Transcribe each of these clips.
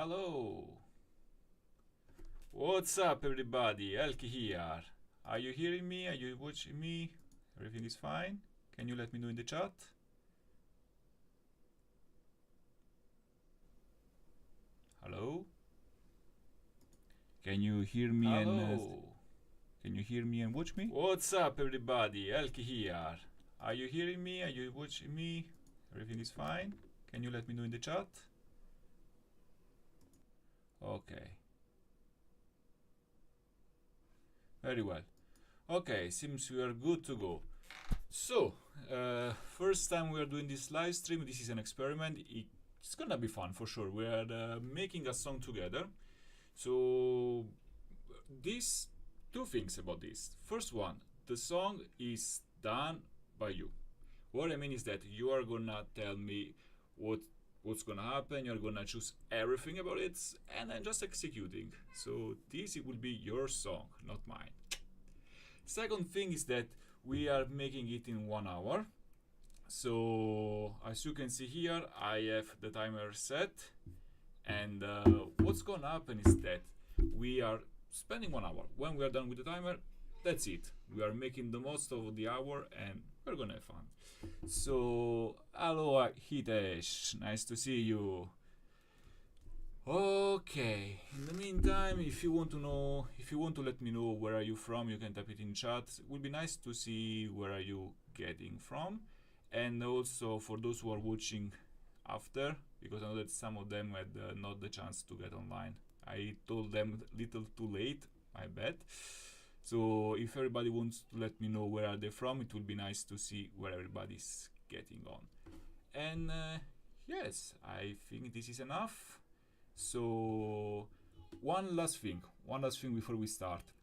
Hello. What's up, everybody? HellKey here. Are you hearing me? Are you watching me? Everything is fine? Can you let me know in the chat? Hello? Can you hear me? Hello. Can you hear me and watch me? What's up, everybody? HellKey here. Are you hearing me? Are you watching me? Everything is fine? Can you let me know in the chat? Okay. Very well. Okay, seems we are good to go. So, first time we are doing this live stream. This is an experiment. It's gonna be fun for sure. We are making a song together. So, these two things about this. First one, the song is done by you. What I mean is that you are gonna tell me what's gonna happen. You're gonna choose everything about it, and I'm just executing. So this it will be your song, not mine. Second thing is that we are making it in 1 hour. So as you can see here, I have the timer set, and what's gonna happen is that we are spending 1 hour. When we are done with the timer, that's it. We are making the most of the hour, and we're gonna have fun. So, hello Hitesh, nice to see you. Okay, in the meantime, if you want to let me know where are you from, you can type it in chat. It would be nice to see where are you getting from. And also for those who are watching after, because I know that some of them had not the chance to get online. I told them little too late, my bad. So if everybody wants to let me know where are they from, it would be nice to see where everybody's getting on. And yes, I think this is enough. So one last thing before we start.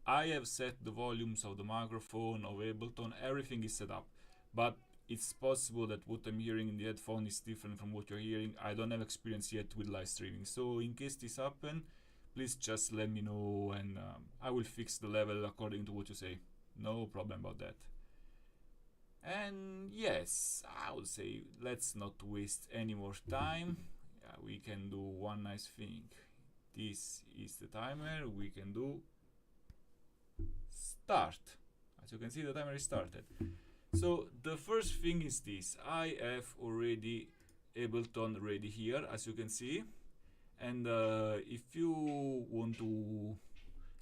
I have set the volumes of the microphone, of Ableton, everything is set up. But it's possible that what I'm hearing in the headphone is different from what you're hearing. I don't have experience yet with live streaming. So in case this happens, please just let me know, and I will fix the level according to what you say. No problem about that. And yes, I would say let's not waste any more time. We can do one nice thing. This is the timer. We can do start. As you can see, the timer is started. So the first thing is this. I have already Ableton ready here, as you can see. And if you want to,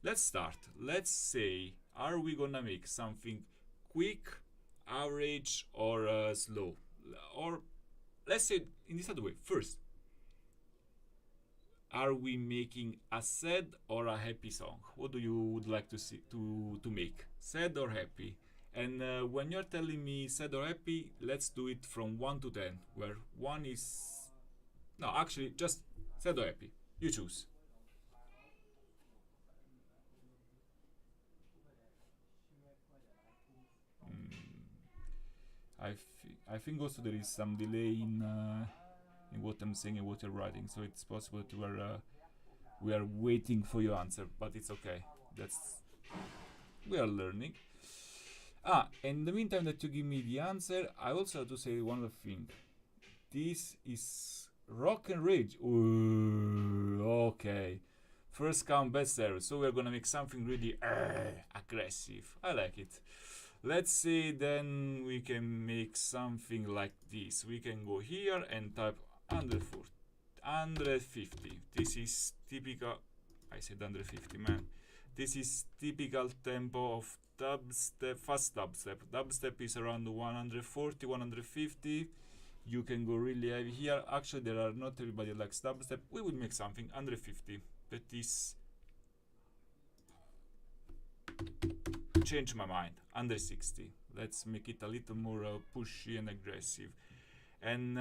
let's start. Let's say, are we gonna make something quick, average, or slow? Or let's say in this other way. First, are we making a sad or a happy song? What do you would like to see to make? Sad or happy? And when you're telling me sad or happy, let's do it from 1 to 10, where 1 is no, actually just sad or happy. You choose. I think also there is some delay in what I'm saying and what you're writing, so it's possible that we are waiting for your answer, but it's okay. We are learning. In the meantime that you give me the answer, I also have to say one other thing. This is Rock and Rage. Ooh, okay. First come, best serve. So we're gonna make something really aggressive. I like it. Let's say then we can make something like this. We can go here and type 150. This is typical. I said 150, man. This is typical tempo of dubstep, fast dubstep. Dubstep is around 140, 150. You can go really heavy here. Actually, there are not everybody likes dubstep. We will make something 150. That is, change my mind. Under 60. Let's make it a little more pushy and aggressive. And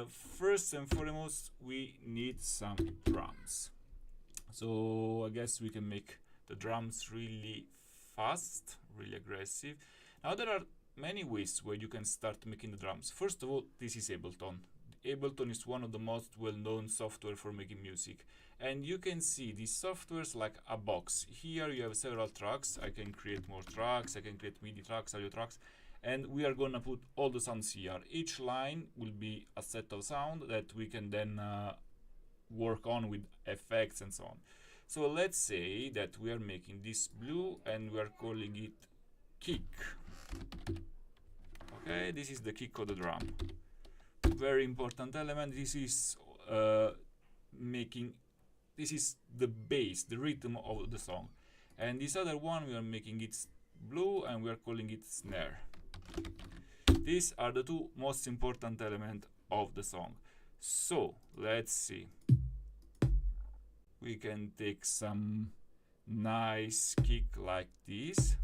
first and foremost, we need some drums. So I guess we can make the drums really fast, really aggressive. Now there are many ways where you can start making the drums. First of all, this is Ableton. Ableton is one of the most well-known software for making music. And you can see these softwares like a box. Here you have several tracks. I can create more tracks, I can create MIDI tracks, audio tracks. And we are gonna put all the sounds here. Each line will be a set of sound that we can then work on with effects and so on. So let's say that we are making this blue and we are calling it kick. Okay, this is the kick of the drum. Very important element. This is this is the bass, the rhythm of the song. And this other one, we are making it blue and we are calling it snare. These are the two most important elements of the song. So let's see. We can take some nice kick like this.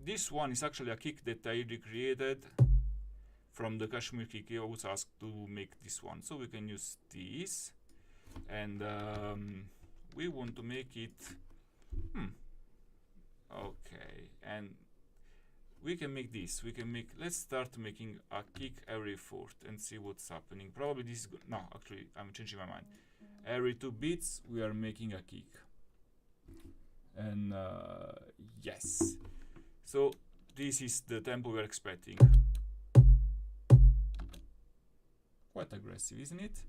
This one is actually a kick that I recreated from the Kashmir kick. I was asked to make this one, so we can use this, and we want to make it okay, and we can make this. Let's start making a kick every fourth and see what's happening. Probably this is no, actually I'm changing my mind. Every 2 beats we are making a kick, and yes, so this is the tempo we're expecting. Quite aggressive, isn't it?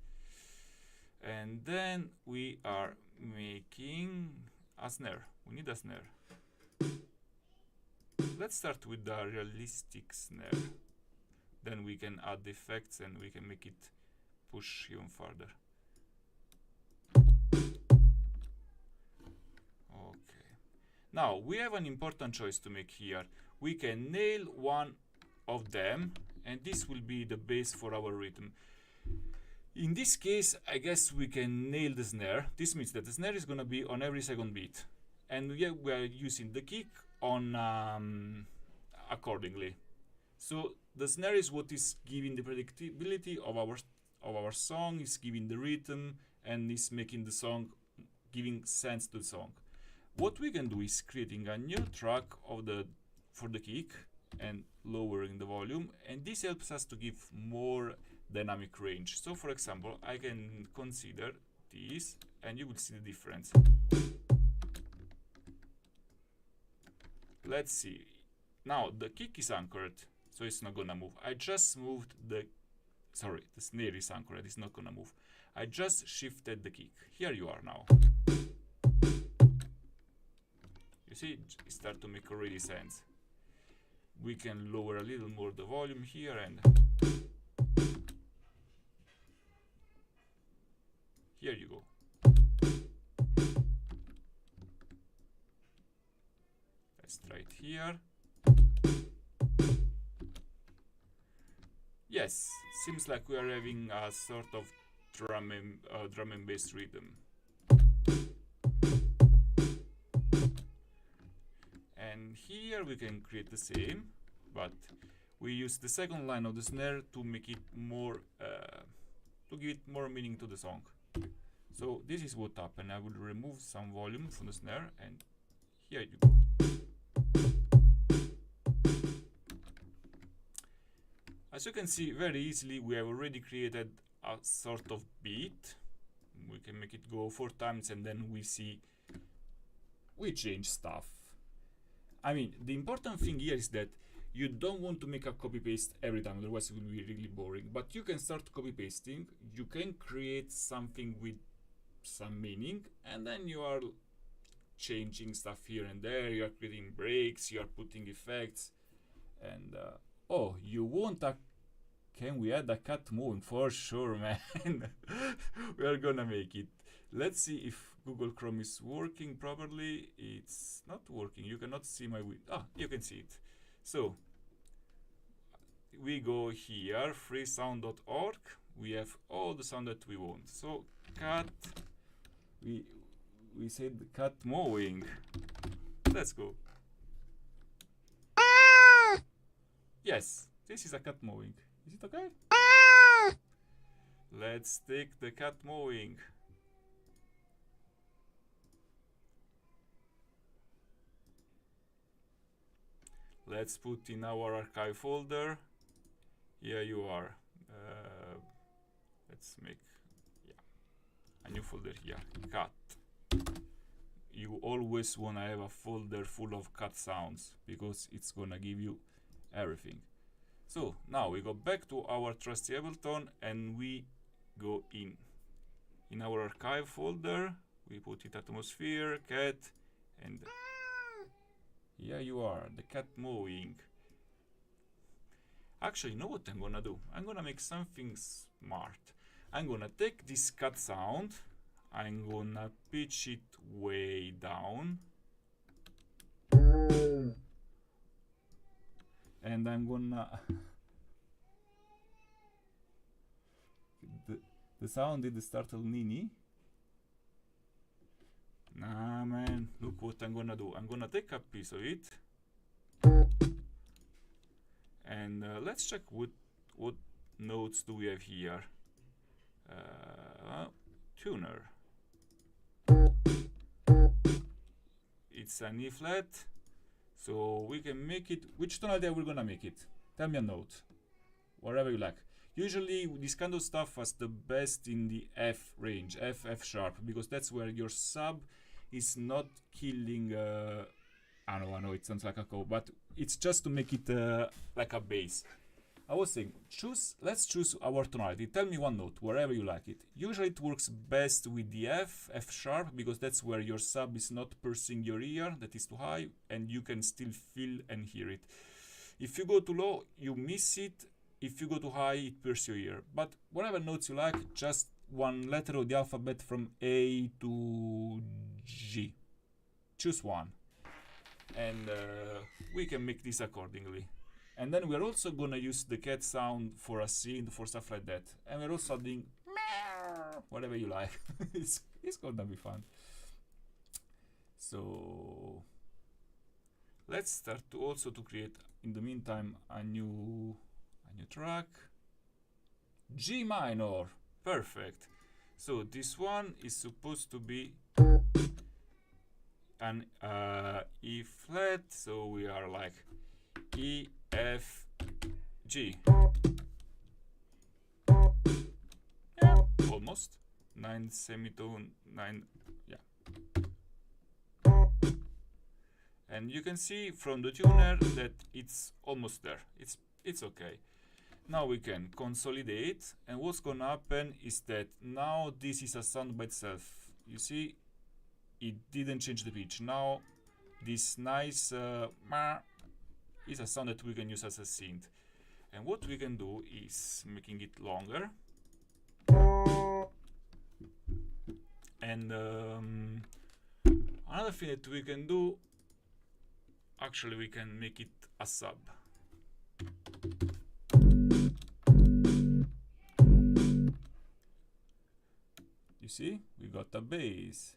And then we are making a snare. We need a snare. Let's start with the realistic snare. Then we can add effects and we can make it push even further. Okay. Now we have an important choice to make here. We can nail one of them, and this will be the base for our rhythm. In this case, I guess we can nail the snare. This means that the snare is going to be on every second beat, and we are using the kick on accordingly. So the snare is what is giving the predictability of our song, is giving the rhythm, and is making the song, giving sense to the song. What we can do is creating a new track for the kick and lowering the volume, and this helps us to give more dynamic range. So for example, I can consider this and you will see the difference. Let's see. Now the kick is anchored, so it's not gonna move. I just moved the snare is anchored, it's not gonna move. I just shifted the kick. Here you are now. You see, it start to make already sense. We can lower a little more the volume here, and here you go. Let's try it here. Yes, seems like we are having a sort of drum and bass rhythm. And here we can create the same, but we use the second line of the snare to make it more, to give it more meaning to the song. So this is what happened. I will remove some volume from the snare, and here you go. As you can see very easily, we have already created a sort of beat. We can make it go 4 times, and then we change stuff. I mean, the important thing here is that you don't want to make a copy paste every time, otherwise it will be really boring. But you can start copy pasting, you can create something with some meaning, and then you are changing stuff here and there, you are creating breaks, you are putting effects, and oh, you want a... Can we add a cat moving? For sure, man. We are gonna make it. Let's see if Google Chrome is working properly. It's not working. You cannot see my window. Ah, you can see it. So we go here, freesound.org. We have all the sound that we want. So cat, we said cat mowing. Let's go. Yes, this is a cat mowing. Is it okay? Let's take the cat mowing. Let's put in our archive folder. Here you are. Let's make a new folder here. Cat. You always wanna have a folder full of cat sounds because it's gonna give you everything. So now we go back to our trusty Ableton and we go in our archive folder. We put it atmosphere, cat, and here you are, the cat mowing. Actually, you know what I'm gonna do? I'm gonna make something smart. I'm gonna take this cat sound, I'm gonna pitch it way down, and I'm gonna the sound did startle Nini. Nah, man, look what I'm gonna do. I'm gonna take a piece of it, and let's check what notes do we have here. Tuner. It's an E flat, so we can make it. Which tonality are we gonna make it? Tell me a note, whatever you like. Usually this kind of stuff was the best in the F range, F sharp, because that's where your sub is not killing. I know it sounds like a code, but it's just to make it like a bass. I was saying, let's choose our tonality. Tell me one note, wherever you like it. Usually it works best with the F sharp, because that's where your sub is not piercing your ear, that is too high, and you can still feel and hear it. If you go too low, you miss it. If you go too high, it pierces your ear. But whatever notes you like, just one letter of the alphabet from A to G. Choose one. And we can make this accordingly. And then we're also gonna use the cat sound for a scene, for stuff like that. And we're also adding whatever you like. it's gonna be fun. So let's start to create in the meantime a new track. G minor, perfect. So this one is supposed to be an E flat, so we are like E, F, G. Yeah, almost. 9 semitone, 9, yeah. And you can see from the tuner that it's almost there. It's okay. Now we can consolidate, and what's gonna happen is that now this is a sound by itself. You see, it didn't change the pitch. Now this nice is a sound that we can use as a synth. And what we can do is making it longer. And another thing that we can do, actually we can make it a sub. You see, we got a bass.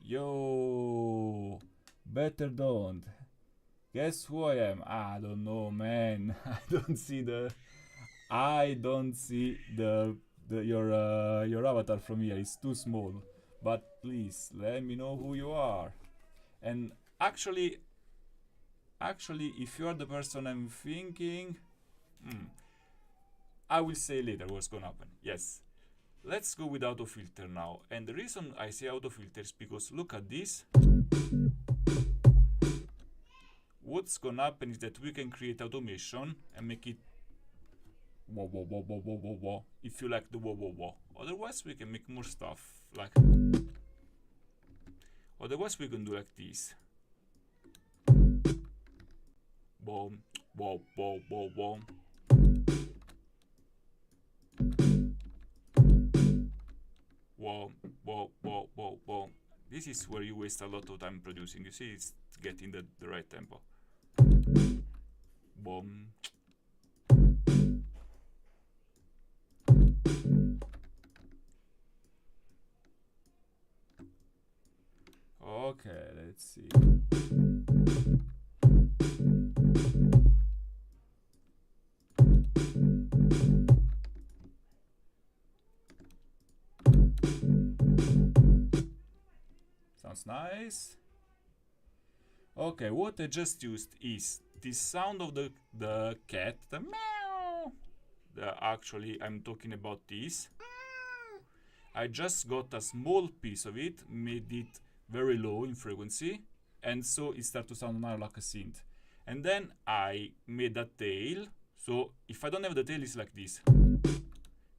Yo, better don't. Guess who I am? I don't know, man. I don't see your avatar from here. It's too small. But please let me know who you are. And actually, if you are the person I'm thinking, I will say later what's gonna happen. Yes. Let's go with auto filter now. And the reason I say auto filter is because look at this. What's gonna happen is that we can create automation and make it whoa whoa whoa whoa whoa whoa whoa if you like the whoa whoa whoa. Otherwise we can make more stuff like otherwise we can do like this. Boom, whoa whoa whoa whoa. Whoa, whoa, whoa, whoa, whoa. This is where you waste a lot of time producing. You see, it's getting the right tempo. Boom. Okay, let's see. Sounds nice. Okay, what I just used is the sound of the cat, the meow. Actually, I'm talking about this. I just got a small piece of it, made it very low in frequency, and so it started to sound now like a synth. And then I made a tail, So if I don't have the tail, it's like this.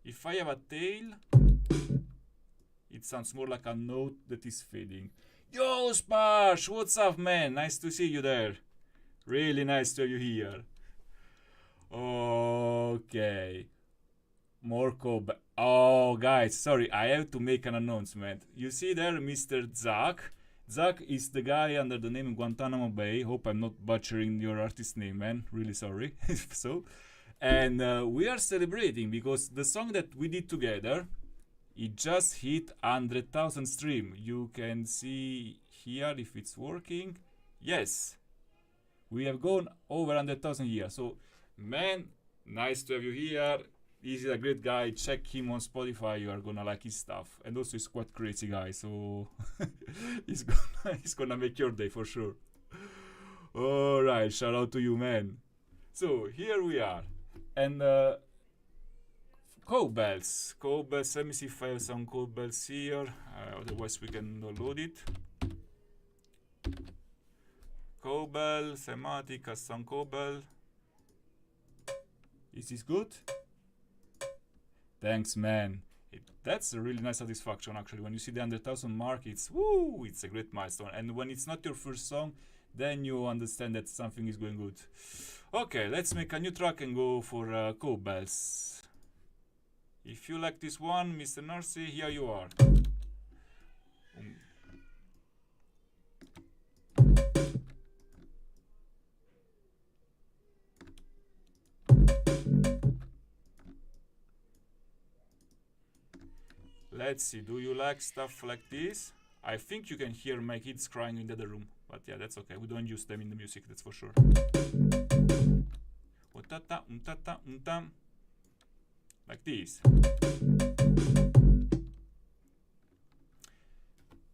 If I have a tail, it sounds more like a note that is fading. Yo, Sparsh, what's up, man? Nice to see you there. Really nice to have you here. Okay. More cobalt. Oh, guys, sorry, I have to make an announcement. You see there, Mr. Zach? Zach is the guy under the name Guantanamo Bay. Hope I'm not butchering your artist name, man. Really sorry. If so. And we are celebrating because the song that we did together, it just hit 100,000 stream. You can see here if it's working. Yes. We have gone over 100,000 here. So, man, nice to have you here. He's a great guy. Check him on Spotify. You are gonna like his stuff. And also, he's quite crazy guy. So, he's gonna make your day for sure. All right, shout out to you, man. So here we are, and cowbells. Cowbells. Let me see if I have some cowbells here. Otherwise, we can download it. Cowbell, thematic, custom cowbell. Is this good? Thanks, man. That's a really nice satisfaction, actually. When you see the 100,000 mark, it's woo! It's a great milestone. And when it's not your first song, then you understand that something is going good. Okay, let's make a new track and go for cowbells. If you like this one, Mr. Narcy, here you are. Let's see, do you like stuff like this? I think you can hear my kids crying in the other room. But yeah, that's okay. We don't use them in the music, that's for sure. Like this.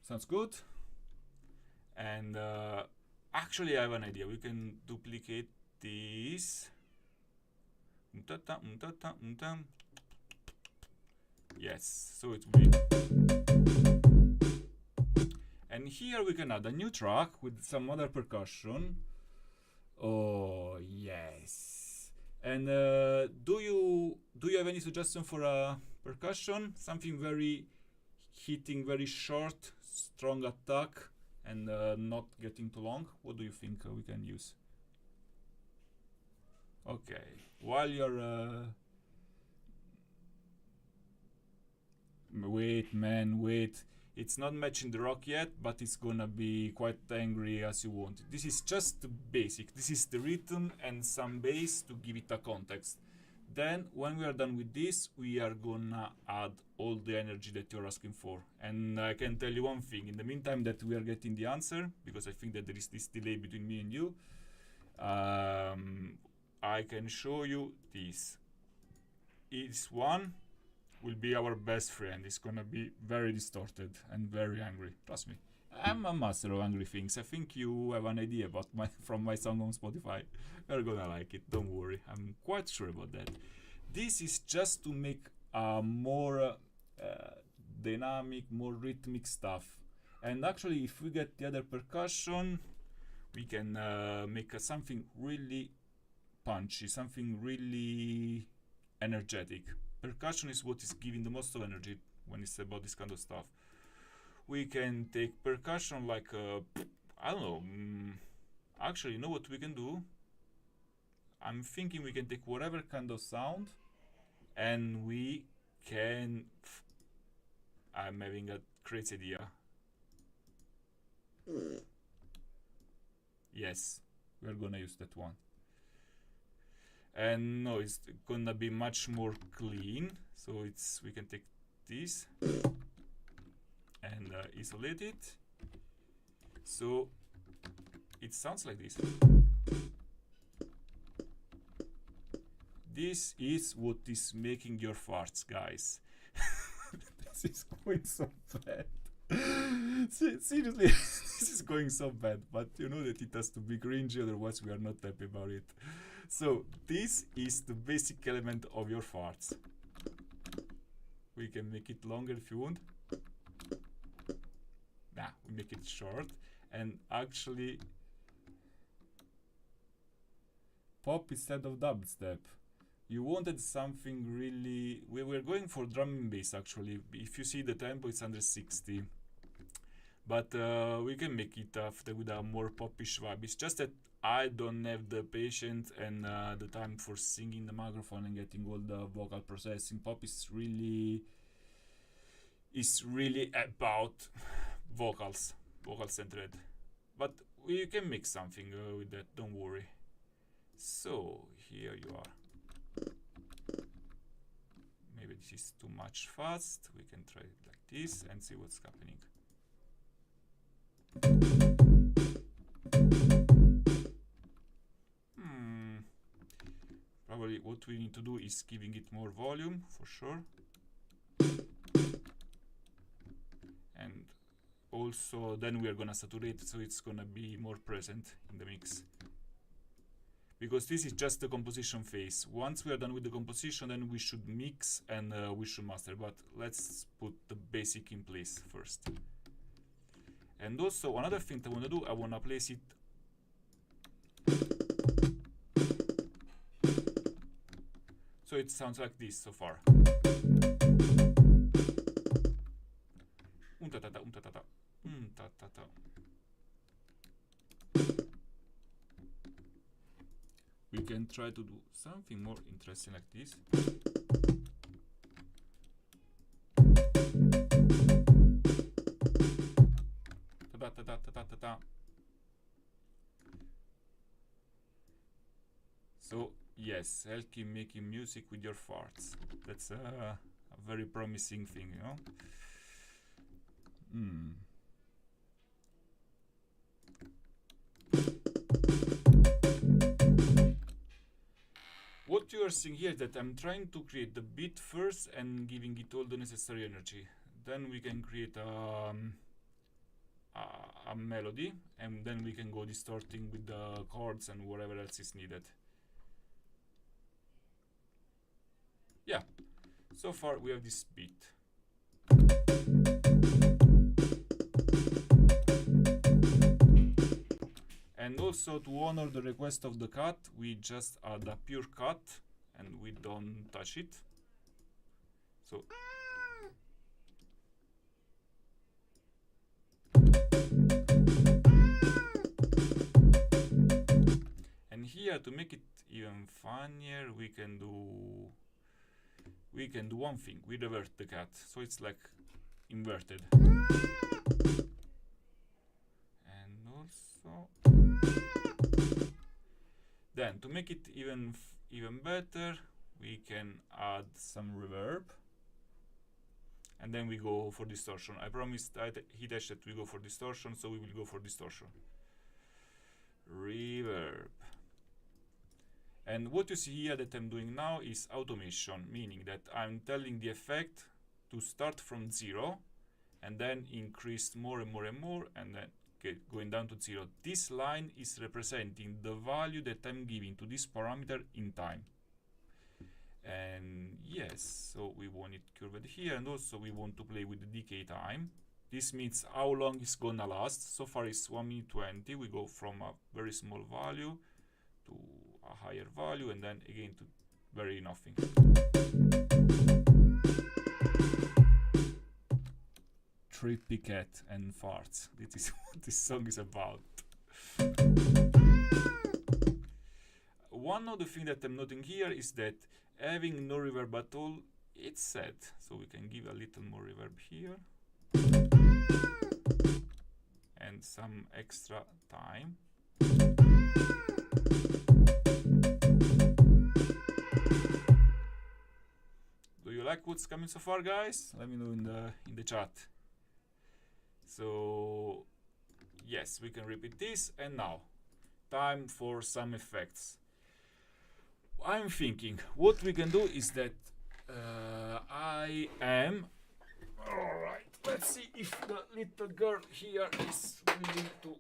Sounds good. And actually I have an idea. We can duplicate this. Yes, so it will be. And here we can add a new track with some other percussion. Oh yes. And do you have any suggestion for a percussion? Something very hitting, very short, strong attack, and not getting too long. What do you think we can use? Okay. While you're wait, man, wait. It's not matching the rock yet, but it's gonna be quite angry as you want. This is just the basic. This is the rhythm and some bass to give it a context. Then, when we are done with this, we are gonna add all the energy that you're asking for. And I can tell you one thing. In the meantime that we are getting the answer, because I think that there is this delay between me and you, I can show you this. This one will be our best friend. It's gonna be very distorted and very angry. Trust me. I'm a master of angry things. I think you have an idea about from my song on Spotify. You're gonna like it, don't worry. I'm quite sure about that. This is just to make more dynamic, more rhythmic stuff. And actually, if we get the other percussion, we can make something really punchy, something really energetic. Percussion is what is giving the most of energy when it's about this kind of stuff. We can take percussion like, I don't know, actually, you know what we can do? I'm thinking we can take whatever kind of sound and we can, I'm having a crazy idea. Yes, we're gonna use that one. And no, it's gonna be much more clean. So we can take this and isolate it. So it sounds like this. This is what is making your farts, guys. This is going so bad. Seriously, this is going so bad, but you know that it has to be cringy, otherwise we are not happy about it. So this is the basic element of your farts. We can make it longer if you want. Nah, we make it short and actually pop instead of dubstep. You wanted something really... We were going for drum and bass actually. If you see the tempo, it's under 60. But we can make it after with a more popish vibe. It's just that I don't have the patience and the time for singing the microphone and getting all the vocal processing. Pop is really about vocals centered. But we can make something with that, don't worry. So here you are. Maybe this is too much fast. We can try it like this and see what's happening. Probably what we need to do is giving it more volume for sure. And also then we are gonna saturate so it's gonna be more present in the mix. Because this is just the composition phase. Once we are done with the composition, then we should mix and we should master. But let's put the basic in place first. And also another thing I want to do, I want to place it so it sounds like this so far. We can try to do something more interesting like this. So yes, HellKey making music with your farts. That's a very promising thing, you know. What you are seeing here is that I'm trying to create the beat first and giving it all the necessary energy. Then we can create a melody, and then we can go distorting with the chords and whatever else is needed. Yeah, so far we have this beat. And also to honor the request of the cut, we just add a pure cut and we don't touch it. So and here to make it even funnier, we can do one thing. We revert the cut, so it's like inverted. And also then to make it even better, we can add some reverb. And then we go for distortion. I promised Hitesh that we go for distortion, so we will go for distortion. Reverb. And what you see here that I'm doing now is automation, meaning that I'm telling the effect to start from 0 and then increase more and more and more and then going down to 0. This line is representing the value that I'm giving to this parameter in time. And yes, so we want it curved here, and also we want to play with the decay time. This means how long it's gonna last. So far it's 1 minute 20. We go from a very small value to a higher value, and then again to very nothing. Trippy cat and farts. This is what this song is about. One of the things that I'm noting here is that having no reverb at all, it's sad. So we can give a little more reverb here. And some extra time. Do you like what's coming so far, guys? Let me know in the chat. So yes, we can repeat this, and now time for some effects. I'm thinking what we can do is that alright, let's see if the little girl here is willing to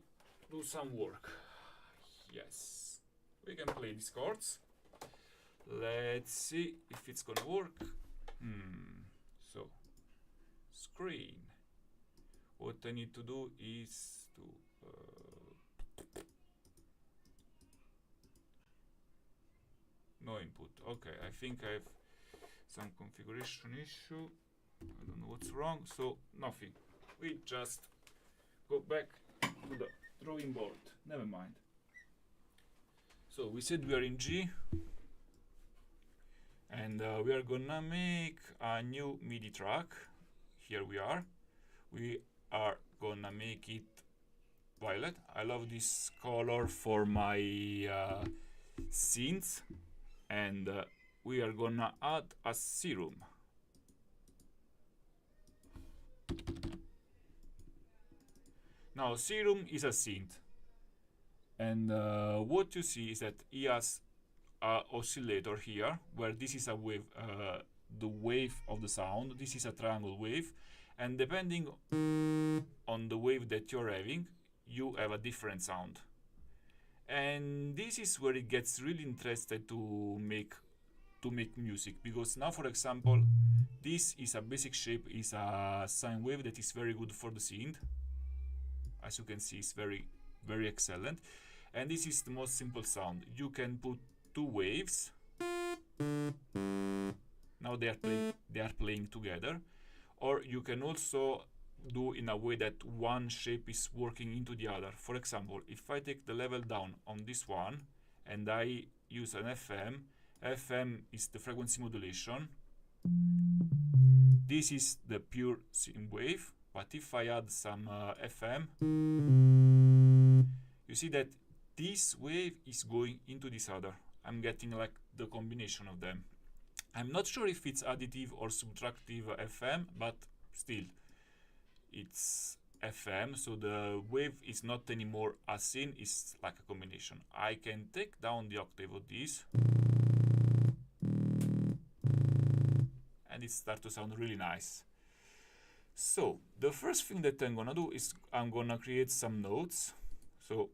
do some work. Yes, we can play these chords. Let's see if it's gonna work. So screen. What I need to do is to input. Okay, I think I have some configuration issue. I don't know what's wrong, so nothing. We just go back to the drawing board. Never mind. So we said we are in G, and we are gonna make a new MIDI track. Here we are. We are gonna make it violet. I love this color for my synths, and we are gonna add a serum. Now serum is a synth, and what you see is that he has an oscillator here, where this is a wave, the wave of the sound. This is a triangle wave, and depending on the wave that you're having, you have a different sound. And this is where it gets really interesting to make music, because now, for example, this is a basic shape, is a sine wave that is very good for the synth. As you can see, it's very excellent. And this is the most simple sound. You can put two waves. Now they are playing together. Or you can also do in a way that one shape is working into the other. For example, if I take the level down on this one and I use an FM is the frequency modulation. This is the pure sine wave. But if I add some FM, you see that this wave is going into this other. I'm getting like the combination of them. I'm not sure if it's additive or subtractive FM, but still, it's FM, so the wave is not anymore a sine, it's like a combination. I can take down the octave of this, and it starts to sound really nice. So the first thing that I'm gonna do is I'm gonna create some notes. So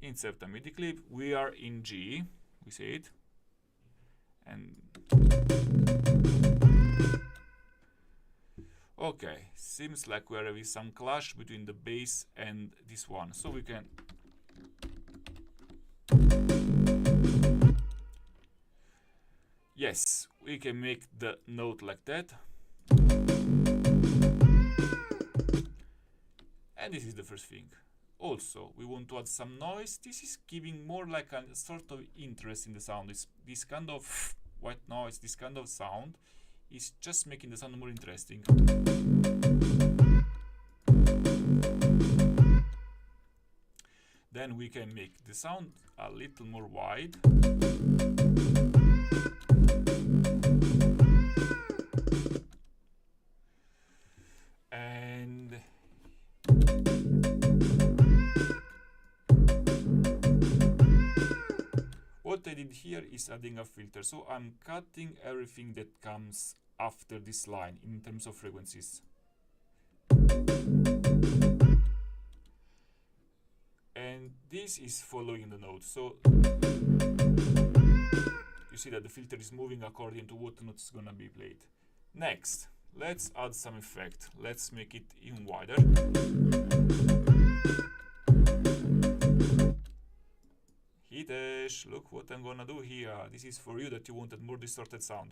insert a MIDI clip. We are in G, we say it, and okay, seems like we're having some clash between the bass and this one. So we can yes, we can make the note like that. And this is the first thing. Also, we want to add some noise. This is giving more like a sort of interest in the sound. This kind of white noise, this kind of sound is just making the sound more interesting. Then we can make the sound a little more wide. And what I did here is adding a filter. So I'm cutting everything that comes after this line in terms of frequencies. And this is following the note. So you see that the filter is moving according to what note is gonna be played. Next, let's add some effect. Let's make it even wider. Hitesh, look what I'm gonna do here. This is for you that you wanted more distorted sound.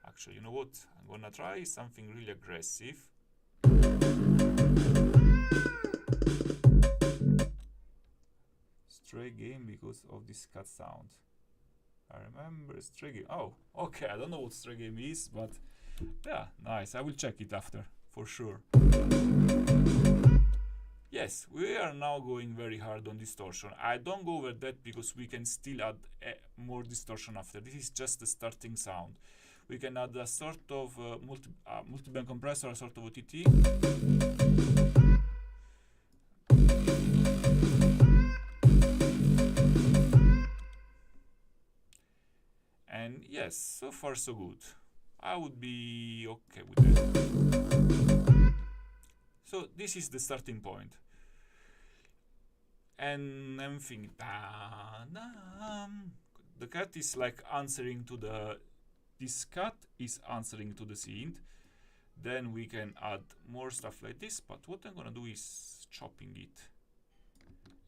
Actually, you know what? I'm gonna try something really aggressive. Stray game because of this cut sound. I remember stray game. Oh, okay. I don't know what stray game is, but yeah, nice. I will check it after, for sure. Yes, we are now going very hard on distortion. I don't go over that because we can still add more distortion after. This is just the starting sound. We can add a sort of multi-band compressor, a sort of OTT. And yes, so far so good. I would be okay with that. So this is the starting point. And I'm thinking, the cat is like answering to this cat is answering to the synth. Then we can add more stuff like this, but what I'm gonna do is chopping it.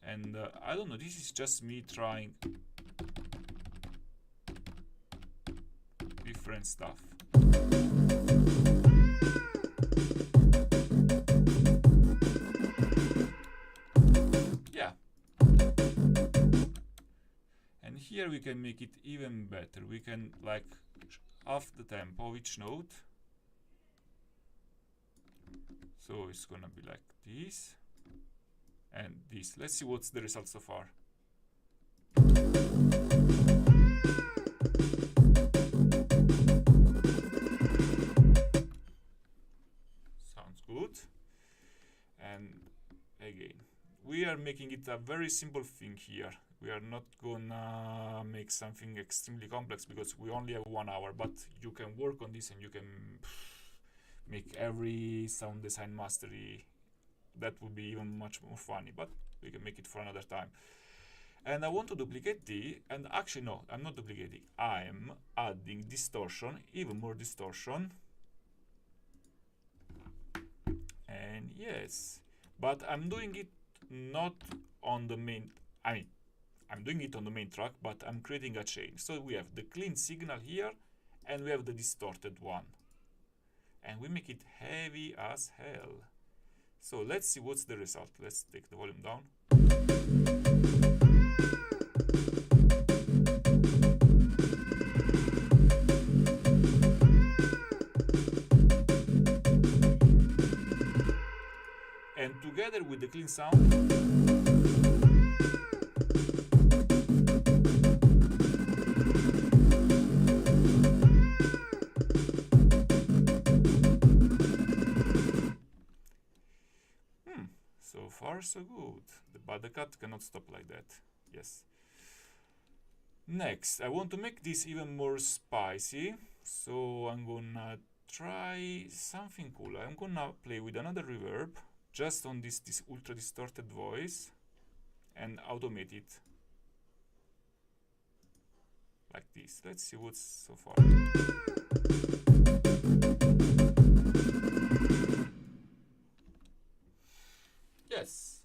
And I don't know, this is just me trying different stuff. Yeah. And here we can make it even better. We can like half the tempo of each note. So it's gonna be like this and this. Let's see what's the result so far. Sounds good. And again, we are making it a very simple thing here. We are not gonna make something extremely complex because we only have 1 hour, but you can work on this and you can make every sound design mastery. That would be even much more funny, but we can make it for another time. And I want to duplicate D, and actually no, I'm not duplicating. I'm adding distortion, even more distortion. And yes, but I'm doing it not on the main, I'm doing it on the main track, but I'm creating a chain. So we have the clean signal here, and we have the distorted one. And we make it heavy as hell. So let's see what's the result. Let's take the volume down. And together with the clean sound, so far so good, but the cut cannot stop like that. Yes. Next, I want to make this even more spicy, so I'm gonna try something cool. I'm gonna play with another reverb just on this ultra distorted voice and automate it like this. Let's see what's so far. Yes.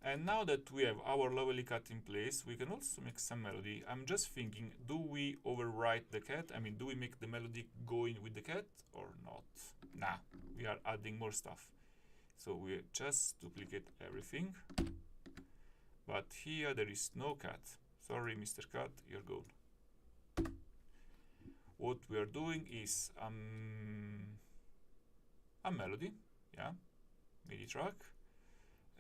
And now that we have our lovely cut in place, we can also make some melody. I'm just thinking, do we overwrite the cat? I mean, do we make the melody going with the cat or not? Nah, we are adding more stuff. So we just duplicate everything. But here there is no cat. Sorry, Mr. Cat, you're gone. What we are doing is a melody, yeah, MIDI track,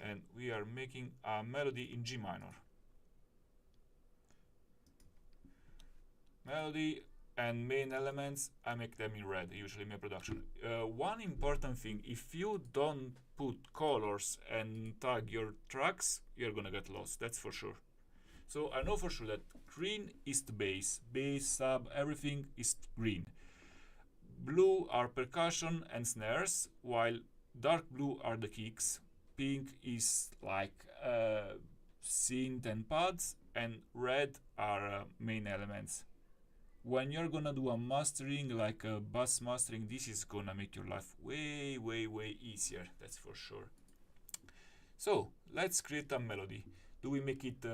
and we are making a melody in G minor. Melody and main elements, I make them in red, usually in my production. One important thing, if you don't put colors and tag your tracks, you're gonna get lost, that's for sure. So I know for sure that green is the bass, sub, everything is green. Blue are percussion and snares, while dark blue are the kicks. Pink is like synth and pads, and red are main elements. When you're gonna do a mastering, like a bass mastering, this is gonna make your life way, way, way easier, that's for sure. So, let's create a melody. Do we make it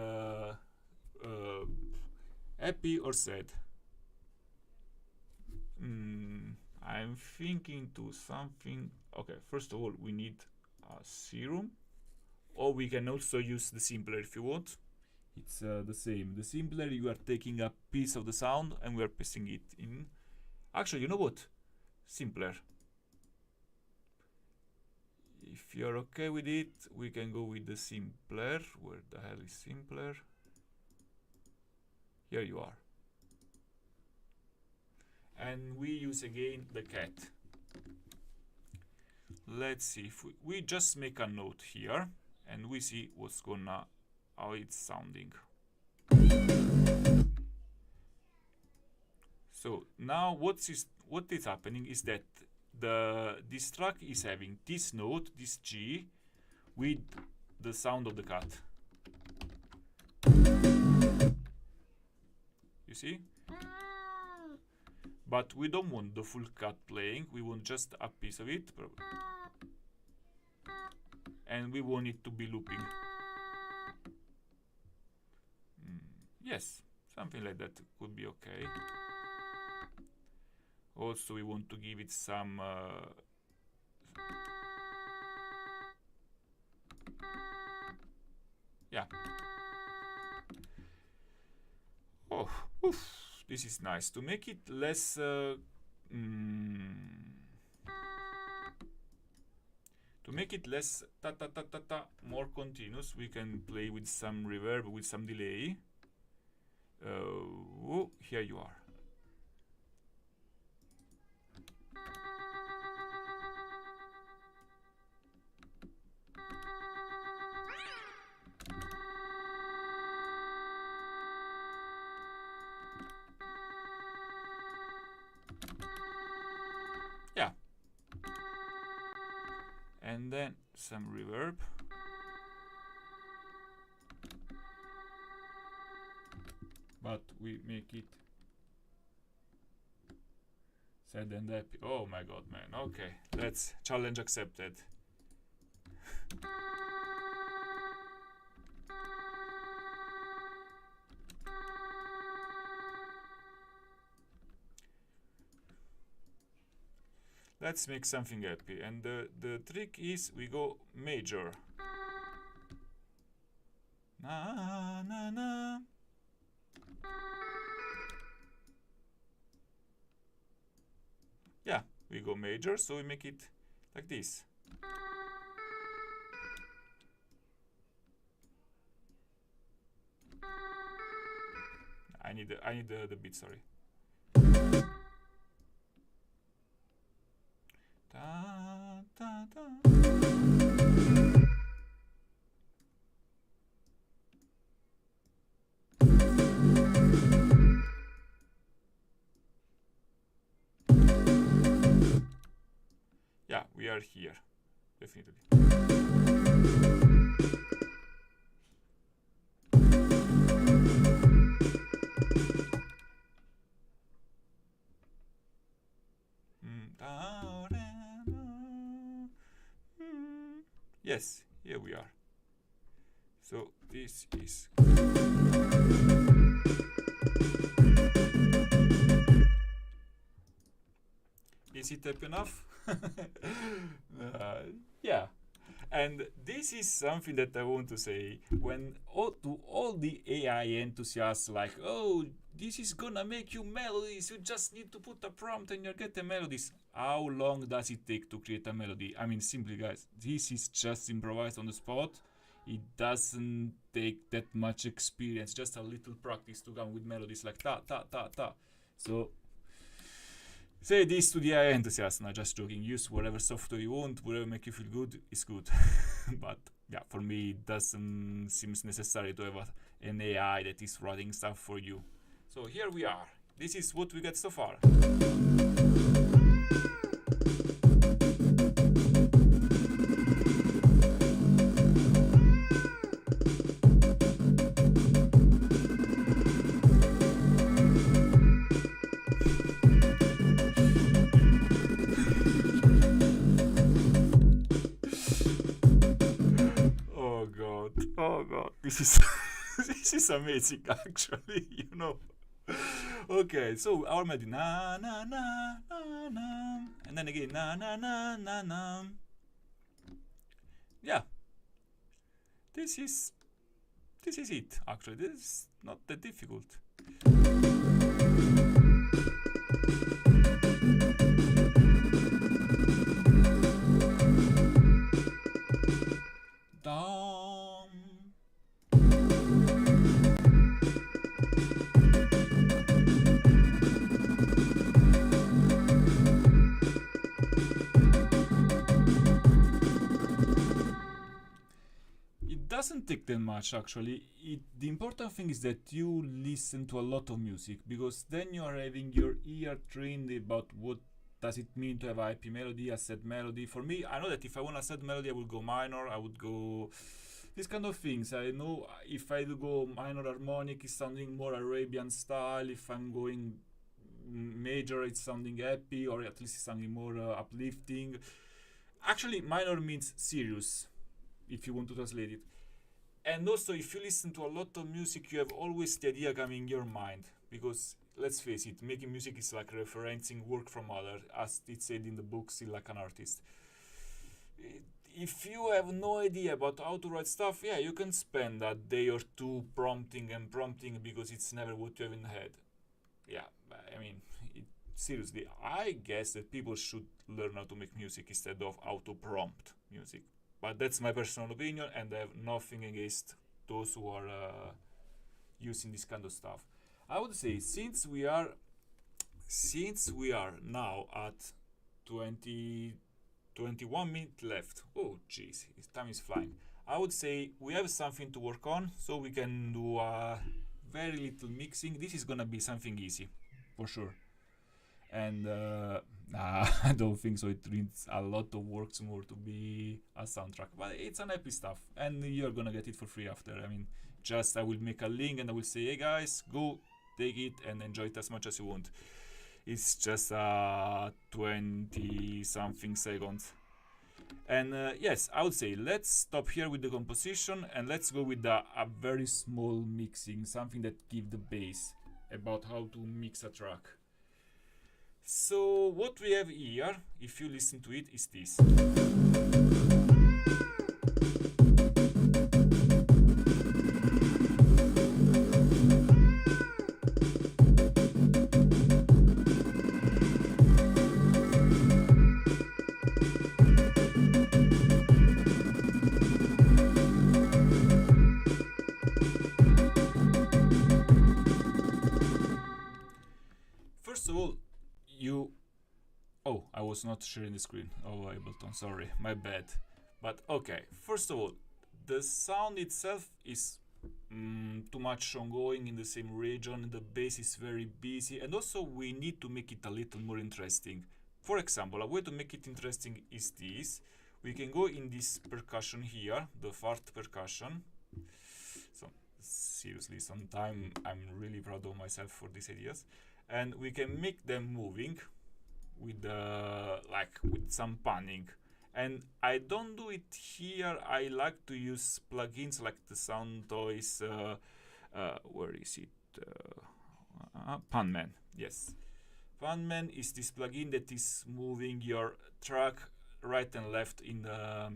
happy or sad? I'm thinking to something. Okay, first of all, we need a serum, or we can also use the simpler if you want. It's the same. The simpler, you are taking a piece of the sound and we are pasting it in. Actually, you know what? Simpler. If you're okay with it, we can go with the simpler. Where the hell is simpler? Here you are. And we use again the cat. Let's see if we just make a note here and we see what's gonna, how it's sounding. So now what is happening is that this track is having this note, this G, with the sound of the cat. You see? But we don't want the full cut playing, we want just a piece of it. and we want it to be looping. Yes, something like that could be okay. Also, we want to give it some yeah. Oh, oof, this is nice. To make it less to make it less ta ta ta ta ta more continuous, we can play with some reverb, with some delay. Here you are. Yeah. And then some reverb. But we make it sad and happy. Oh my god, man. Okay, that's challenge accepted. Let's make something happy. And the trick is we go major. Na na na. Yeah, we go major, so we make it like this. I need the beat, sorry. Da, da, da. Yeah, we are here, definitely. Yes, here we are. So this is it up enough? Yeah. And this is something that I want to say when to all the AI enthusiasts like, oh, this is gonna make you melodies, you just need to put a prompt and you'll get the melodies. How long does it take to create a melody? I mean, simply guys, this is just improvised on the spot. It doesn't take that much experience, just a little practice to come with melodies like ta ta ta ta. So say this to the AI enthusiasts, not just joking. Use whatever software you want, whatever make you feel good is good. But yeah, for me it doesn't seem necessary to have an AI that is writing stuff for you. So here we are. This is what we get so far. Oh god, this is this is amazing actually, you know. Okay, so our melody na na na na na, and then again na na na na na. Yeah, this is it actually. This is not that difficult. Doesn't take that much actually. The important thing is that you listen to a lot of music, because then you are having your ear trained about what does it mean to have a happy melody, a sad melody. For me, I know that if I want a sad melody, I would go minor, I would go these kind of things. I know if I do go minor harmonic, it's sounding more Arabian style. If I'm going major, it's sounding happy, or at least it's sounding more uplifting. Actually, minor means serious, if you want to translate it. And also, if you listen to a lot of music, you have always the idea coming in your mind. Because, let's face it, making music is like referencing work from others, as it said in the book, Still Like an Artist. If you have no idea about how to write stuff, yeah, you can spend a day or two prompting and prompting because it's never what you have in the head. Yeah, I mean, seriously, I guess that people should learn how to make music instead of how to prompt music. But that's my personal opinion, and I have nothing against those who are using this kind of stuff. I would say since we are now at 20 21 minutes left. Oh, jeez, time is flying. I would say we have something to work on, so we can do very little mixing. This is gonna be something easy, for sure. And I don't think so. It needs a lot of work more to be a soundtrack, but it's an happy stuff, and you're gonna get it for free after. I mean, just I will make a link and I will say, hey guys, go take it and enjoy it as much as you want. It's just 20 something seconds. And yes, I would say let's stop here with the composition and let's go with a very small mixing, something that gives the base about how to mix a track. So what we have here, if you listen to it, is this. First of all, I was not sharing the screen. Oh, Ableton, sorry, my bad. But okay, first of all, the sound itself is too much ongoing in the same region. The bass is very busy, and also we need to make it a little more interesting. For example, a way to make it interesting is this. We can go in this percussion here, the fart percussion. So seriously, sometimes I'm really proud of myself for these ideas. And we can make them moving with with some panning. And I don't do it here. I like to use plugins like the Sound Toys. Where is it? Panman. Yes, Panman is this plugin that is moving your track right and left in the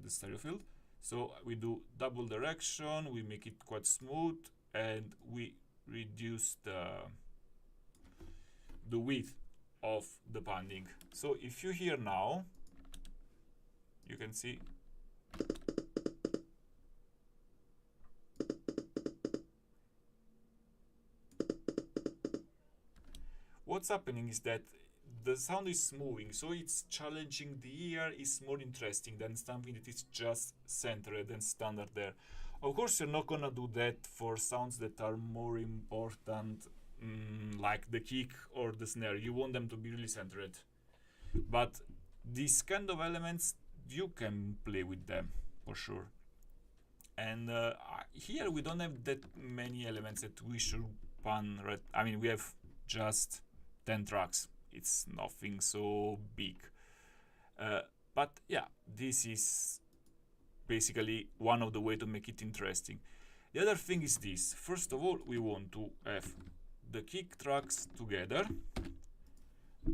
stereo field. So we do double direction. We make it quite smooth, and we reduce the width of the panning. So if you hear now, you can see what's happening is that the sound is moving, so it's challenging the ear, is more interesting than something that is just centered and standard there. Of course, you're not gonna do that for sounds that are more important, like the kick or the snare. You want them to be really centered. But these kind of elements, you can play with them, for sure. And here we don't have that many elements that we should pan. I mean, we have just 10 tracks. It's nothing so big. But yeah, this is basically one of the way to make it interesting. The other thing is this. First of all, we want to have the kick tracks together,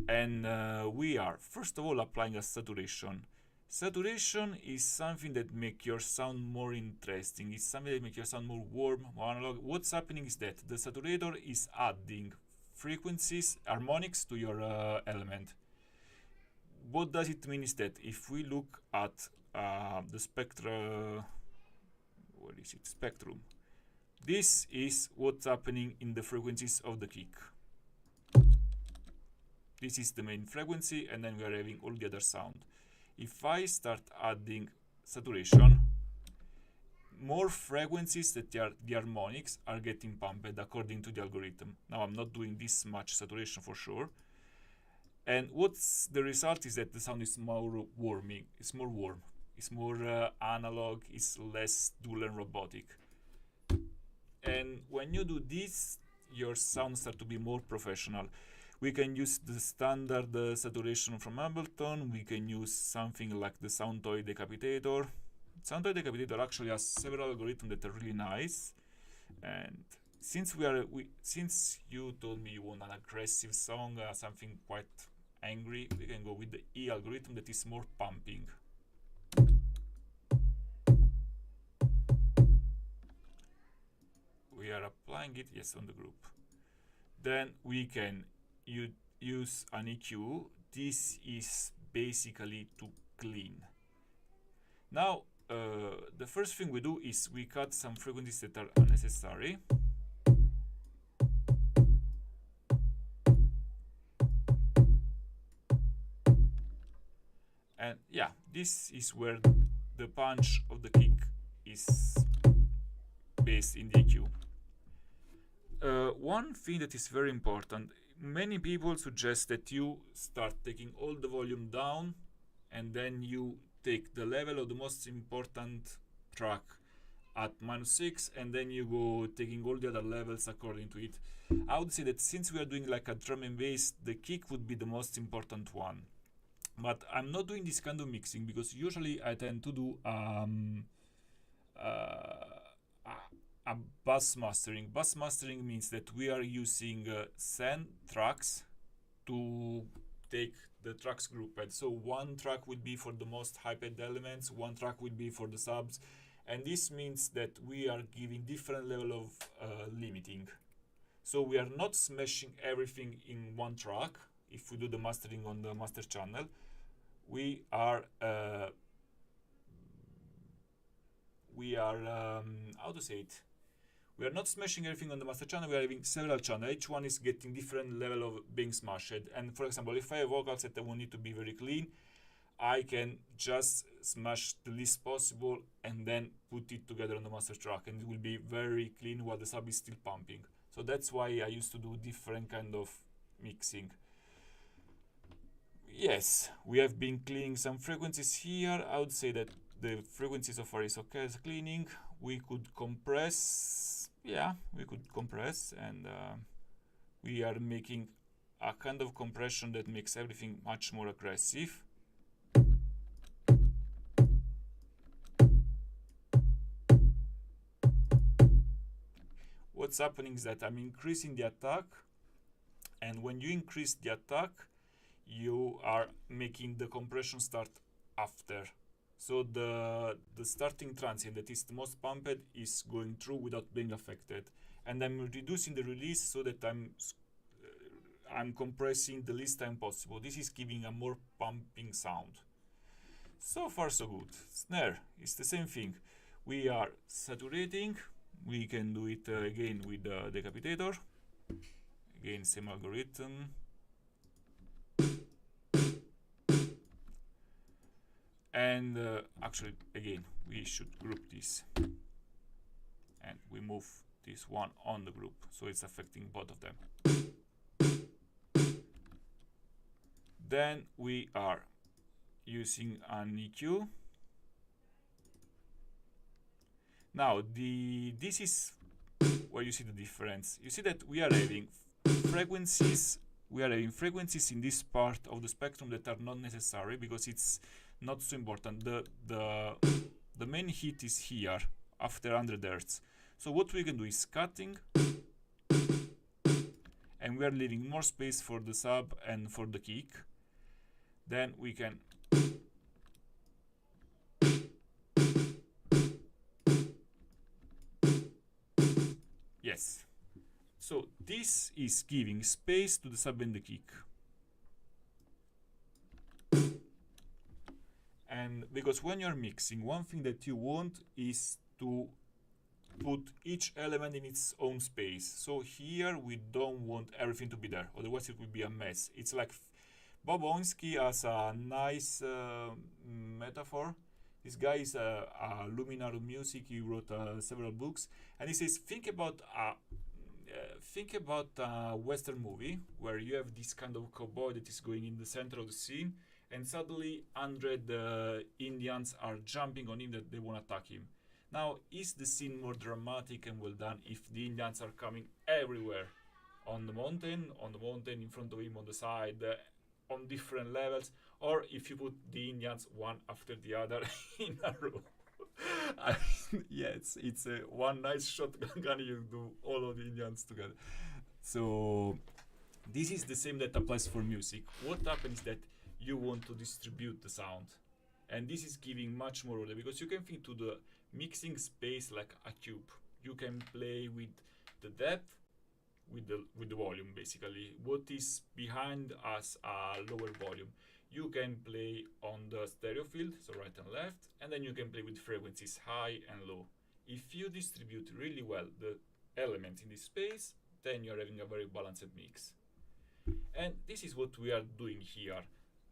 and we are first of all applying a saturation. Saturation is something that makes your sound more interesting. It's something that makes your sound more warm, more analog. What's happening is that the saturator is adding frequencies, harmonics to your element. What does it mean is that if we look at the spectrum, this is what's happening in the frequencies of the kick. This is the main frequency, and then we are having all the other sound. If I start adding saturation, more frequencies that are the harmonics are getting pumped according to the algorithm. Now I'm not doing this much saturation for sure. And what's the result is that the sound is more warming. It's more warm. It's more analog. It's less dull and robotic. And when you do this, your sound starts to be more professional. We can use the standard saturation from Ableton. We can use something like the Sound Toy Decapitator. Sound Toy Decapitator actually has several algorithms that are really nice. And since since you told me you want an aggressive song, something quite angry, we can go with the E algorithm that is more pumping. We are applying it, yes, on the group. Then we can use an EQ. This is basically to clean. Now, the first thing we do is we cut some frequencies that are unnecessary. And yeah, this is where the punch of the kick is based in the EQ. One thing that is very important, many people suggest that you start taking all the volume down and then you take the level of the most important track at -6 and then you go taking all the other levels according to it. I would say that since we are doing like a drum and bass, the kick would be the most important one. But I'm not doing this kind of mixing because usually I tend to do a bus mastering. Bus mastering means that we are using send tracks to take the tracks grouped. So one track will be for the most hyped elements, one track will be for the subs, and this means that we are giving different level of limiting. So we are not smashing everything in one track. If we do the mastering on the master channel, we are how to say it? We are not smashing everything on the master channel. We are having several channels. Each one is getting different level of being smashed. And for example, if I have vocals that I want it to be very clean, I can just smash the least possible and then put it together on the master track, and it will be very clean while the sub is still pumping. So that's why I used to do different kind of mixing. Yes, we have been cleaning some frequencies here. I would say that the frequency so far is okay as cleaning. We could compress, yeah, we could compress, and we are making a kind of compression that makes everything much more aggressive. What's happening is that I'm increasing the attack, and when you increase the attack, you are making the compression start after. So the starting transient that is the most pumped is going through without being affected, and I'm reducing the release so that I'm compressing the least time possible. This is giving a more pumping sound. So far so good. Snare is the same thing. We are saturating. We can do it again with the decapitator. Again, same algorithm. And actually, again, we should group this. And we move this one on the group, so it's affecting both of them. Then we are using an EQ. Now, this is where you see the difference. You see that we are having frequencies. We are having frequencies in this part of the spectrum that are not necessary because it's not so important. The main hit is here after 100 Hz. So what we can do is cutting, and we are leaving more space for the sub and for the kick. Then we can yes. So this is giving space to the sub and the kick. And because when you're mixing, one thing that you want is to put each element in its own space. So here we don't want everything to be there, otherwise it will be a mess. It's like Bob Onsky has a nice metaphor. This guy is a luminary of music. He wrote several books, and he says, think about a Western movie where you have this kind of cowboy that is going in the center of the scene, and suddenly 100 Indians are jumping on him that they want to attack him. Now, is the scene more dramatic and well done if the Indians are coming everywhere on the mountain, in front of him, on the side, on different levels, or if you put the Indians one after the other in a row. I mean, yeah, it's a one nice shot gun. You do all of the Indians together. So this is the same that applies for music. What happens is that you want to distribute the sound, and this is giving much more order, because you can think to the mixing space like a cube. You can play with the depth, with the volume, basically. What is behind us a lower volume. You can play on the stereo field, so right and left, and then you can play with frequencies high and low. If you distribute really well the elements in this space, then you're having a very balanced mix. And this is what we are doing here.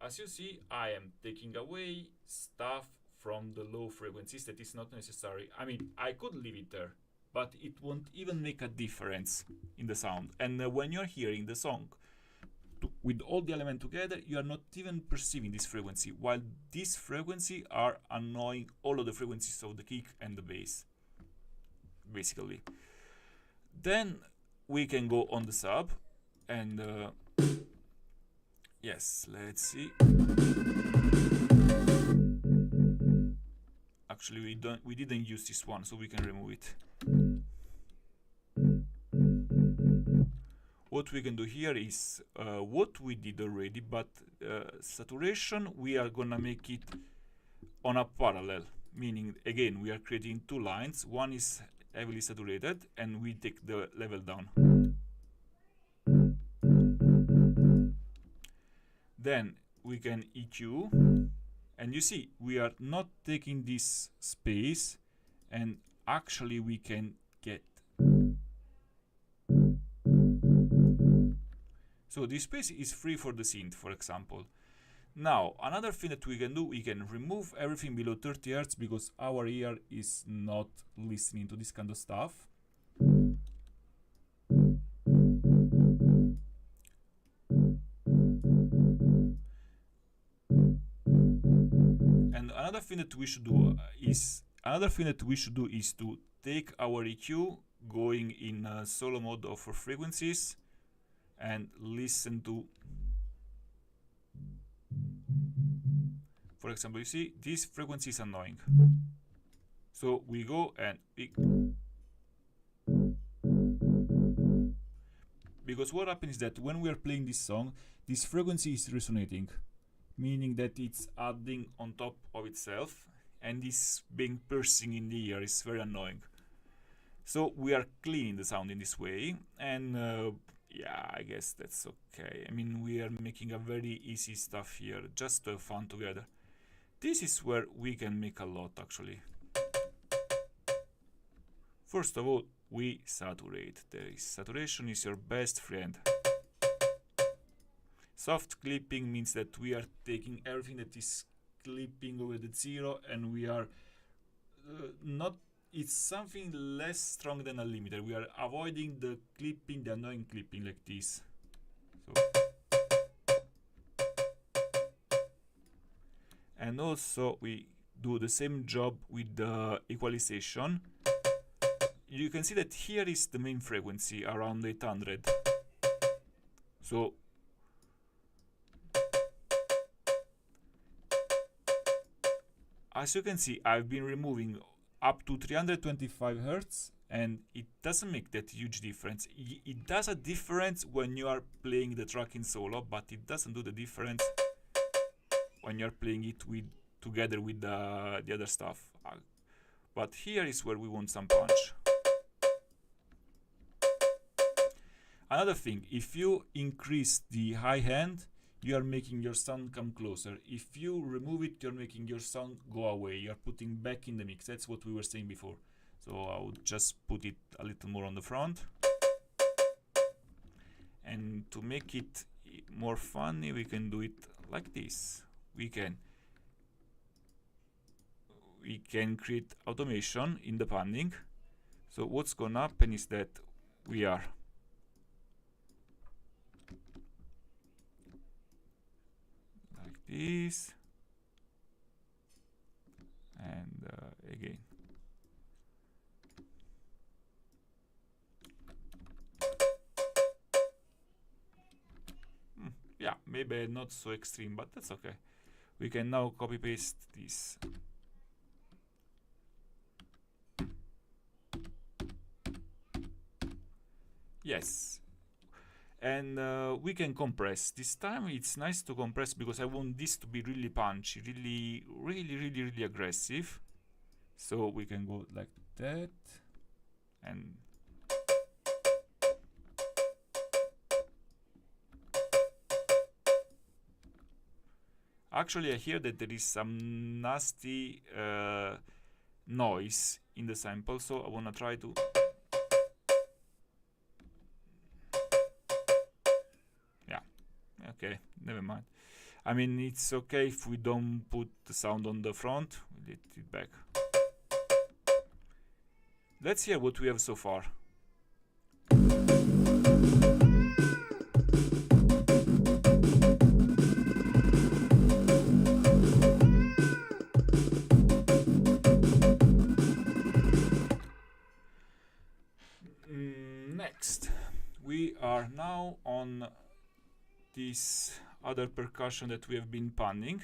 As you see, I am taking away stuff from the low frequencies that is not necessary. I mean, I could leave it there, but it won't even make a difference in the sound. And when you're hearing the song with all the elements together, you are not even perceiving this frequency, while these frequencies are annoying all of the frequencies of the kick and the bass, basically. Then we can go on the sub, and yes, let's see. Actually, we didn't use this one, so we can remove it. What we can do here is what we did already, but saturation, we are gonna make it on a parallel, meaning again we are creating two lines. One is heavily saturated, and we take the level down. Then we can EQ, and you see we are not taking this space, and actually we can get. So this space is free for the synth, for example. Now, another thing that we can do, we can remove everything below 30 Hz, because our ear is not listening to this kind of stuff. And another thing that we should do is to take our EQ, going in solo mode for frequencies, and listen to, for example, you see this frequency is annoying, so we go and because what happens is that when we are playing this song, this frequency is resonating, meaning that it's adding on top of itself, and this being piercing in the ear is very annoying. So we are cleaning the sound in this way, and yeah, I guess that's okay. I mean, we are making a very easy stuff here, just to have fun together. This is where we can make a lot, actually. First of all, we saturate. Saturation is your best friend. Soft clipping means that we are taking everything that is clipping over the zero, and we are not. It's something less strong than a limiter. We are avoiding the clipping, the annoying clipping like this. So. And also we do the same job with the equalization. You can see that here is the main frequency, around 800. So as you can see, I've been removing up to 325 Hz, and it doesn't make that huge difference. It does a difference when you are playing the track in solo, but it doesn't do the difference when you're playing it together with the other stuff. But here is where we want some punch. Another thing, if you increase the high end, you are making your sound come closer. If you remove it, you're making your sound go away. You're putting back in the mix. That's what we were saying before. So I would just put it a little more on the front. And to make it more funny, we can do it like this. We can create automation in the panning. So what's gonna happen is that we are this, and again. yeah, maybe not so extreme, but that's okay. We can now copy paste this. Yes, and we can compress. This time it's nice to compress because I want this to be really punchy, really aggressive. So we can go like that, and actually I hear that there is some nasty noise in the sample, so I wanna try to. Yeah, okay, never mind. I mean, it's okay if we don't put the sound on the front. We let it back. Let's hear what we have so far. Next, we are now on this other percussion that we have been panning.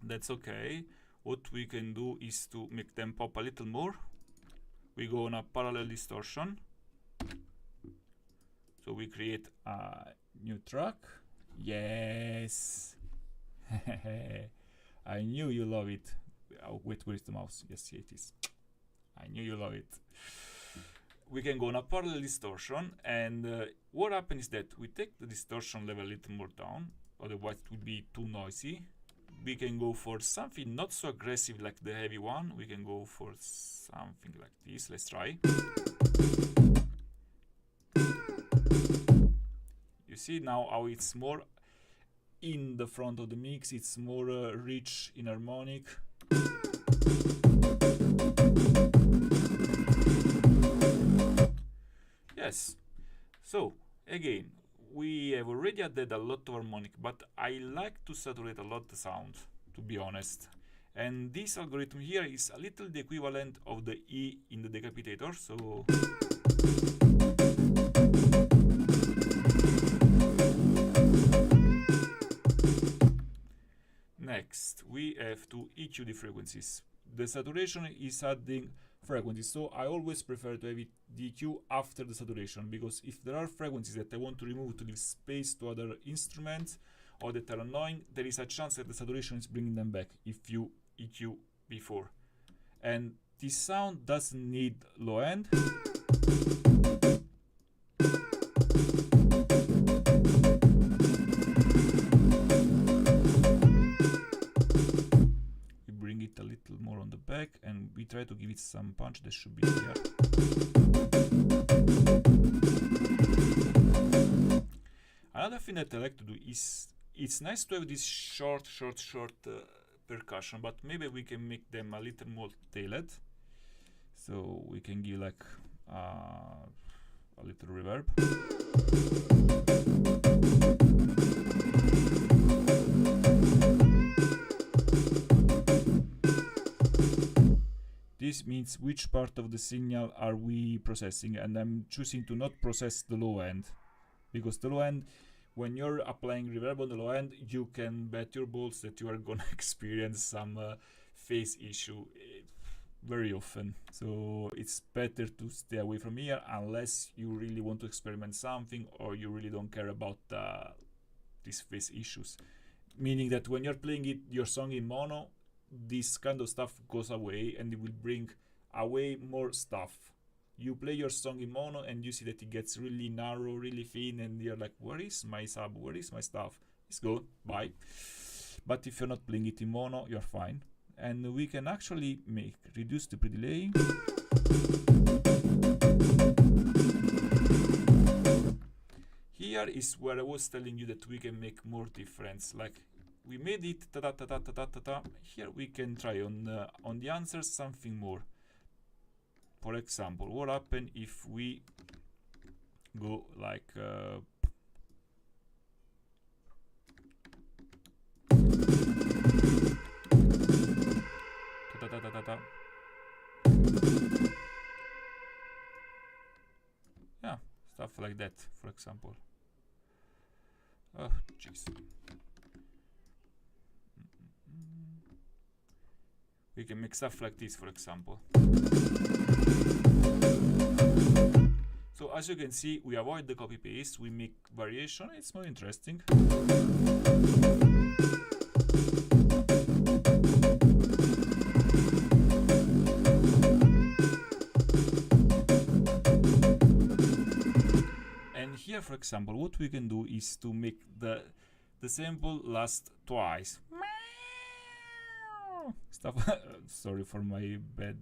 That's okay. What we can do is to make them pop a little more. We go on a parallel distortion. So we create a new track. Yes. I knew you love it. Oh, wait, where's the mouse? Yes, here it is. I knew you love it. We can go on a parallel distortion, and what happens is that we take the distortion level a little more down, otherwise it would be too noisy. We can go for something not so aggressive like the heavy one. We can go for something like this. Let's try. You see now how it's more in the front of the mix, it's more rich in harmonic. Yes, so again, we have already added a lot of harmonic, but I like to saturate a lot the sound, to be honest. And this algorithm here is a little the equivalent of the E in the decapitator, so next we have to EQ the frequencies. The saturation is adding frequencies, so I always prefer to have it DQ after the saturation, because if there are frequencies that I want to remove to leave space to other instruments or that are annoying, there is a chance that the saturation is bringing them back if you EQ before. And this sound doesn't need low end. A little more on the back, and we try to give it some punch. That should be here. Another thing that I like to do is, it's nice to have this short percussion, but maybe we can make them a little more tailored, so we can give like a little reverb. This means which part of the signal are we processing, and I'm choosing to not process the low end, because the low end, when you're applying reverb on the low end, you can bet your balls that you are gonna experience some phase issue very often. So it's better to stay away from here unless you really want to experiment something or you really don't care about these phase issues. Meaning that when you're playing your song in mono, this kind of stuff goes away, and it will bring away more stuff. You play your song in mono and you see that it gets really narrow, really thin, and you're like, where is my sub, where is my stuff? It's gone, bye. But if you're not playing it in mono, you're fine. And we can actually reduce the pre-delay. Here is where I was telling you that we can make more difference. Like, we made it ta ta ta ta ta ta ta. Here we can try on the answers something more. For example, what happens if we go like ta ta ta ta ta. Yeah, stuff like that, for example. Oh, jeez. We can make stuff like this, for example. So as you can see, we avoid the copy paste, we make variation, it's more interesting. And here, for example, what we can do is to make the sample last twice. Stuff. Sorry for my bad.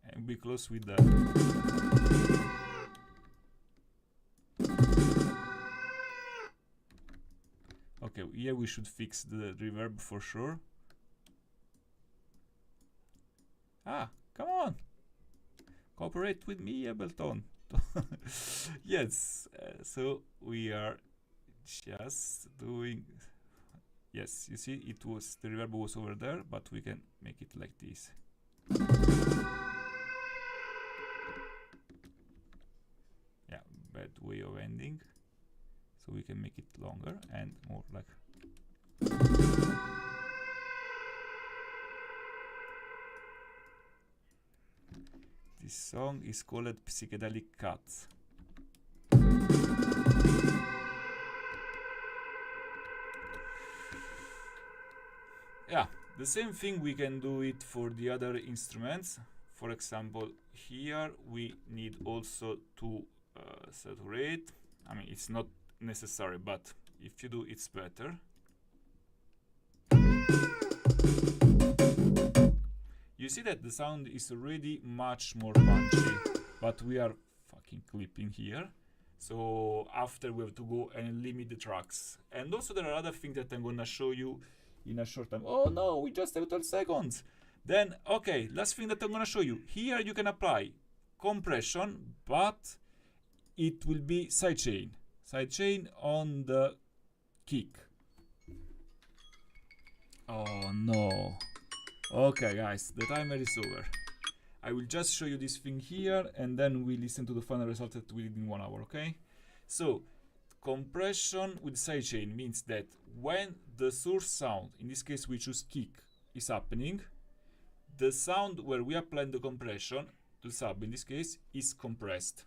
And be close with that. Okay, here we should fix the reverb for sure. Ah, come on! Cooperate with me, Ableton. Yes, so we are just doing. Yes, you see, it was the reverb was over there, but we can make it like this. Yeah, bad way of ending. So we can make it longer and more like. This song is called Psychedelic Cuts. Yeah, the same thing we can do it for the other instruments. For example, here we need also to saturate. I mean, it's not necessary, but if you do, it's better. You see that the sound is already much more punchy, but we are fucking clipping here. So after we have to go and limit the tracks. And also there are other things that I'm gonna show you in a short time. Oh no, we just have 12 seconds. Then, okay, last thing that I'm gonna show you. Here you can apply compression, but it will be sidechain. Sidechain on the kick. Oh no. Okay guys, the timer is over. I will just show you this thing here and then we listen to the final result that we did in 1 hour, okay? So, compression with sidechain means that when the source sound, in this case we choose kick, is happening, the sound where we apply the compression, the sub in this case, is compressed.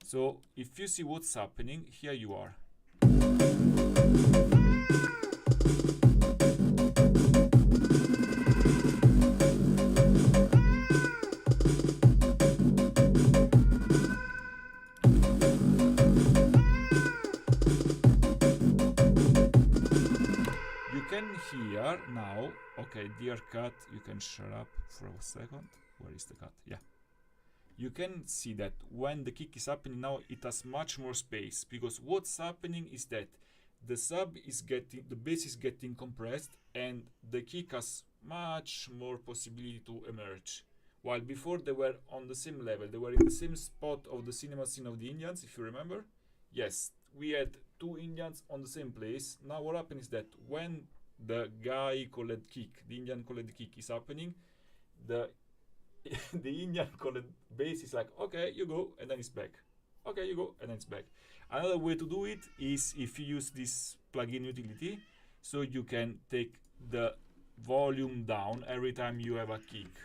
So if you see what's happening, here you are. You can hear now, okay, dear cat, you can shut up for a second. Where is the cat? Yeah. You can see that when the kick is happening now, it has much more space, because what's happening is that the sub is getting, the bass is getting compressed and the kick has much more possibility to emerge. While before they were on the same level, they were in the same spot of the cinema scene of the Indians, if you remember. Yes, we had two Indians on the same place. Now what happens is that when the guy called kick, the Indian called kick is happening, the Indian called bass is like, okay, you go, and then it's back. Okay, you go, and then it's back. Another way to do it is if you use this plugin utility, so you can take the volume down every time you have a kick.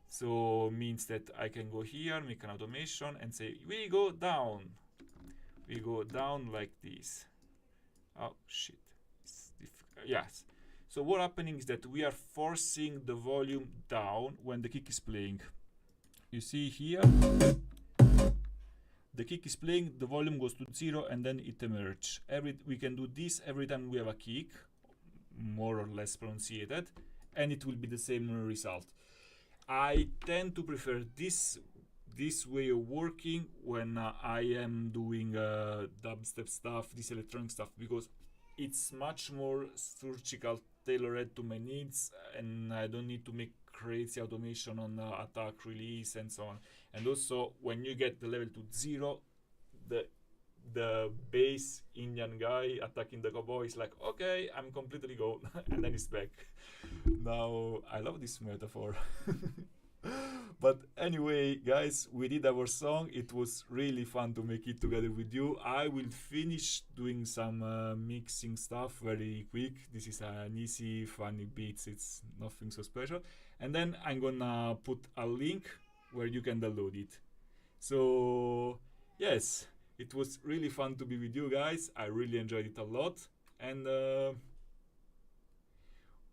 So means that I can go here, make an automation, and say, we go down. We go down like this. Oh, shit. Yes. So what happening is that we are forcing the volume down when the kick is playing. You see here, the kick is playing, the volume goes to 0 and then it emerges. We can do this every time we have a kick, more or less pronunciated, and it will be the same result. I tend to prefer this way of working when I am doing dubstep stuff, this electronic stuff, because it's much more surgical, tailored to my needs, and I don't need to make crazy automation on attack, release, and so on. And also, when you get the level to 0, the base Indian guy attacking the cowboy is like, okay, I'm completely gold, and then he's back. Now, I love this metaphor. But anyway, guys, we did our song. It was really fun to make it together with you. I will finish doing some mixing stuff very quick. This is an easy, funny beats. It's nothing so special. And then I'm gonna put a link where you can download it. So, yes, it was really fun to be with you guys. I really enjoyed it a lot. And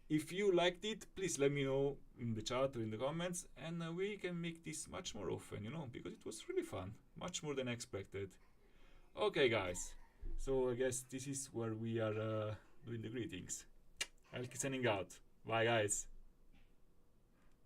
if you liked it, please let me know in the chat or in the comments, and we can make this much more often, because it was really fun, much more than expected. Okay, guys, so I guess this is where we are doing the greetings. HellKey signing out. Bye, guys.